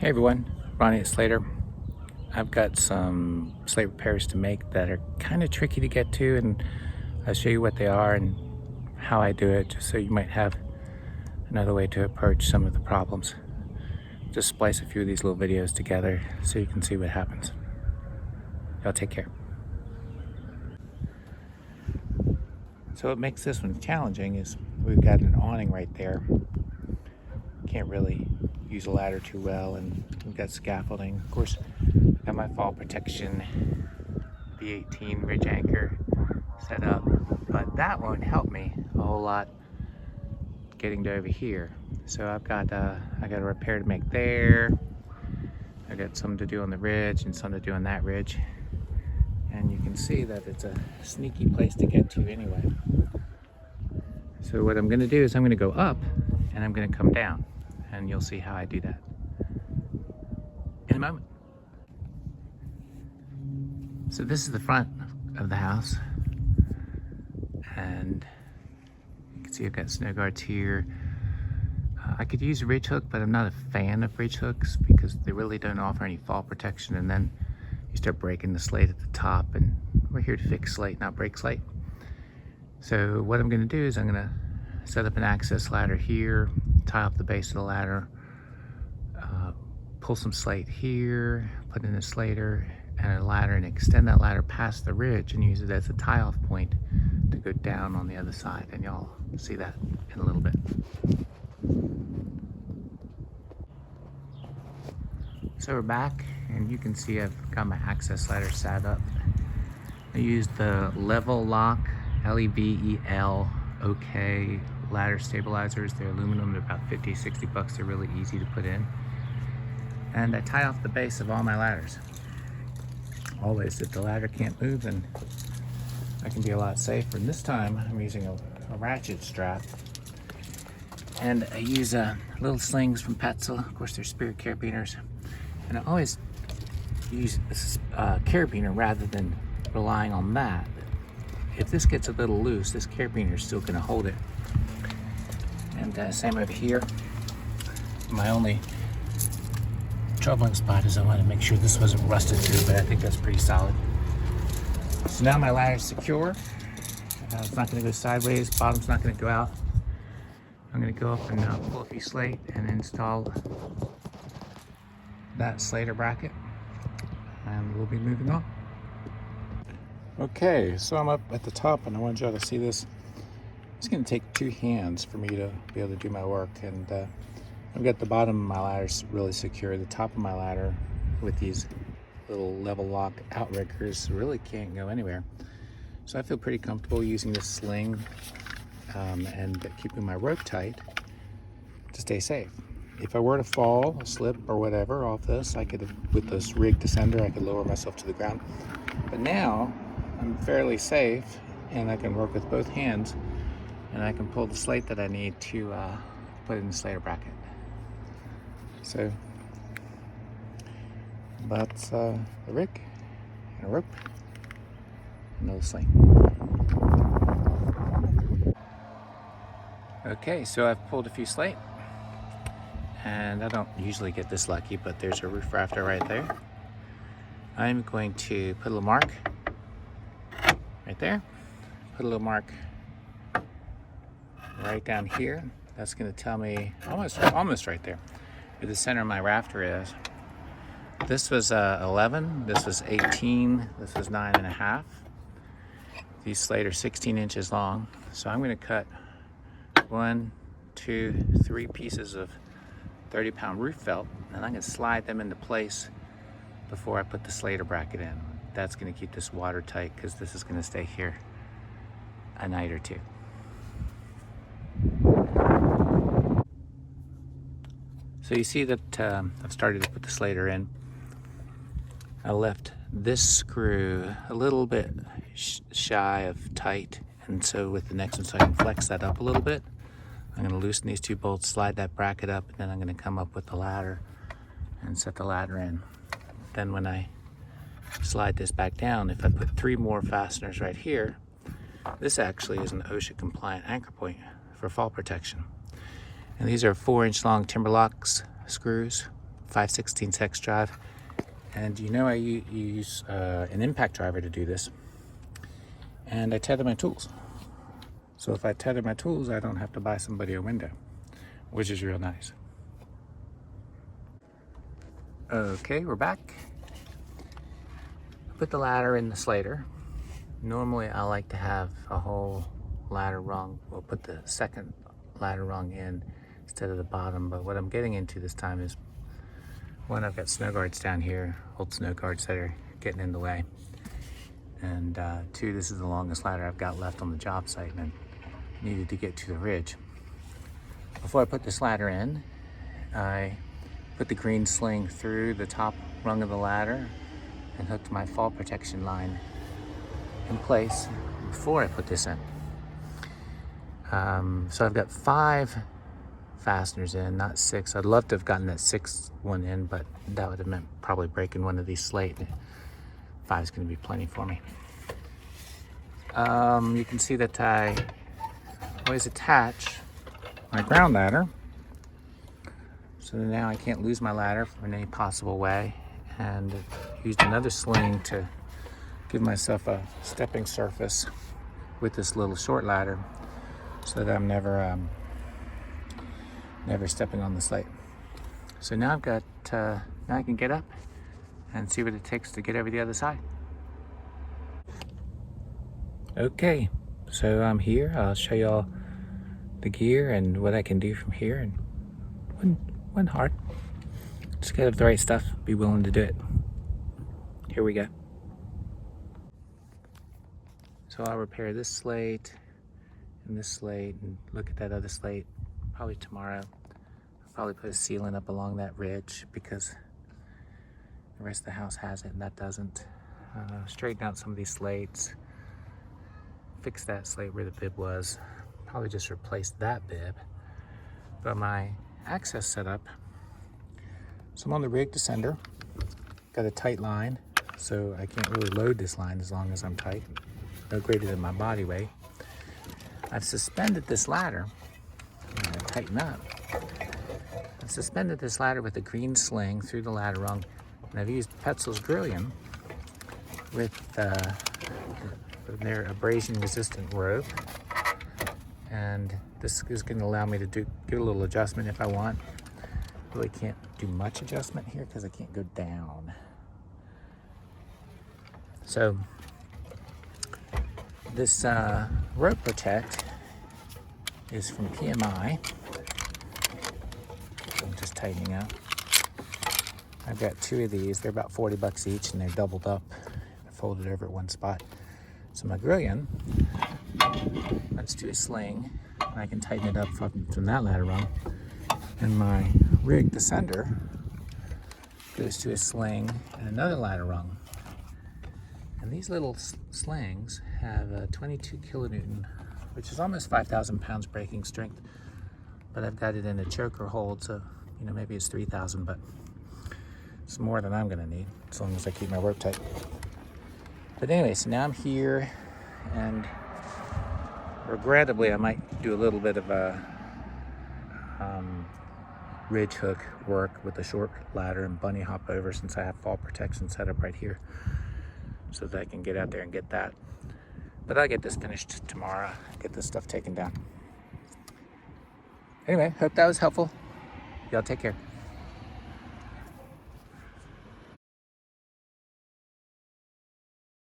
Hey everyone, Ronnie at Slater. I've got some slate repairs to make that are kind of tricky to get to, and I'll show you what they are and how I do it, just so you might have another way to approach some of the problems. Just splice a few of these little videos together so you can see what happens. Y'all take care. So what makes this one challenging is we've got an awning right there. Can't really use a ladder too well, and we've got scaffolding. Of course, I've got my fall protection B18 ridge anchor set up, but that won't help me a whole lot getting to over here. So I got a repair to make there. I got some to do on the ridge and some to do on that ridge. And you can see that it's a sneaky place to get to anyway. So what I'm gonna do is I'm gonna go up and I'm gonna come down, and you'll see how I do that in a moment. So this is the front of the house, and you can see I've got snow guards here. I could use a ridge hook, but I'm not a fan of ridge hooks because they really don't offer any fall protection, and then you start breaking the slate at the top, and we're here to fix slate, not break slate. So what I'm gonna do is I'm gonna set up an access ladder here, tie off the base of the ladder, pull some slate here, put in a slater and a ladder, and extend that ladder past the ridge and use it as a tie-off point to go down on the other side, and y'all see that in a little bit. So we're back, and you can see I've got my access ladder set up. I used the Level Lock LEVELOK ladder stabilizers. They're aluminum, they're about 50, 60 bucks. They're really easy to put in. And I tie off the base of all my ladders. Always, if the ladder can't move, then I can be a lot safer. And this time I'm using a ratchet strap. And I use little slings from Petzl. Of course, they're Spirit carabiners. And I always use a carabiner rather than relying on that. If this gets a little loose, this carabiner is still gonna hold it. And same over here. My only troubling spot is I want to make sure this wasn't rusted through, but I think that's pretty solid. So now my ladder's secure. It's not going to go sideways, bottom's not going to go out. I'm going to go up and pull a few slate and install that slater bracket, and we'll be moving on. Okay, so I'm up at the top and I want y'all to see this. It's going to take two hands for me to be able to do my work, and I've got the bottom of my ladder really secure. The top of my ladder with these little Level Lock outriggers really can't go anywhere. So I feel pretty comfortable using this sling and keeping my rope tight to stay safe. If I were to fall, slip, or whatever off this, I could, with this rig descender, I could lower myself to the ground. But now I'm fairly safe, and I can work with both hands, and I can pull the slate that I need to put in the slater bracket. So that's the rig and a rope and a little sling. Okay, so I've pulled a few slate, and I don't usually get this lucky, but there's a roof rafter right there. I'm going to put a little mark right there, put a little mark right down here. That's going to tell me almost right there where the center of my rafter is. This was 11, this was 18, this was 9.5. These slate are 16 inches long. So I'm going to cut 1, 2, 3 pieces of 30-pound roof felt, and I'm going to slide them into place before I put the slater bracket in. That's going to keep this watertight because this is going to stay here a night or two. So you see that I've started to put the slater in. I left this screw a little bit shy of tight, and so with the next one, so I can flex that up a little bit, I'm going to loosen these 2 bolts, slide that bracket up, and then I'm going to come up with the ladder and set the ladder in. Then when I slide this back down, if I put 3 more fasteners right here, this actually is an OSHA compliant anchor point for fall protection. And these are 4-inch long timber locks screws 5/16 hex drive. And you know I use an impact driver to do this. And I tether my tools. So if I tether my tools, I don't have to buy somebody a window, which is real nice. Okay, we're back. Put the ladder in the Slater. Normally I like to have a whole ladder rung. We'll put the second ladder rung in instead of the bottom, but what I'm getting into this time is, one, I've got snow guards down here, old snow guards that are getting in the way. And two, this is the longest ladder I've got left on the job site, and I needed to get to the ridge. Before I put this ladder in, I put the green sling through the top rung of the ladder and hooked my fall protection line in place before I put this in. So I've got 5 fasteners in, not 6. I'd love to have gotten that 6th one in, but that would have meant probably breaking one of these Slate. 5 is going to be plenty for me. You can see that I always attach my ground ladder, so now I can't lose my ladder in any possible way, and used another sling to give myself a stepping surface with this little short ladder so that I'm never stepping on the Slate. So now I've got, now I can get up and see what it takes to get over the other side. Okay, so I'm here. I'll show y'all the gear and what I can do from here, and wasn't hard. Just gotta have the right stuff, be willing to do it. Here we go. So I'll repair this Slate and this Slate and look at that other Slate probably tomorrow. I'll probably put a sealant up along that ridge because the rest of the house has it and that doesn't. Straighten out some of these Slates, fix that Slate where the bib was, probably just replace that bib. But my access setup, so I'm on the rig descender, got a tight line, so I can't really load this line as long as I'm tight, no greater than my body weight. I've suspended this ladder, I'm gonna tighten up. I've suspended this ladder with a green sling through the ladder rung, and I've used Petzl's grillion with their abrasion resistant rope. And this is gonna allow me to get a little adjustment if I want. Really can't do much adjustment here because I can't go down. So this rope protect is from PMI. So I'm just tightening up. I've got 2 of these. They're about 40 bucks each, and they're doubled up, folded over at one spot. So my grillion, let's do a sling, and I can tighten it up from that ladder rung. And my rig descender goes to a sling and another ladder rung. And these little slings have a 22 kilonewton, which is almost 5,000 pounds breaking strength. But I've got it in a choker hold, so maybe it's 3,000, but it's more than I'm gonna need as long as I keep my rope tight. But anyway, so now I'm here, and regrettably I might do a little bit of a ridge hook work with a short ladder and bunny hop over, since I have fall protection set up right here so that I can get out there and get that. But I'll get this finished tomorrow, get this stuff taken down. Anyway, hope that was helpful. Y'all take care.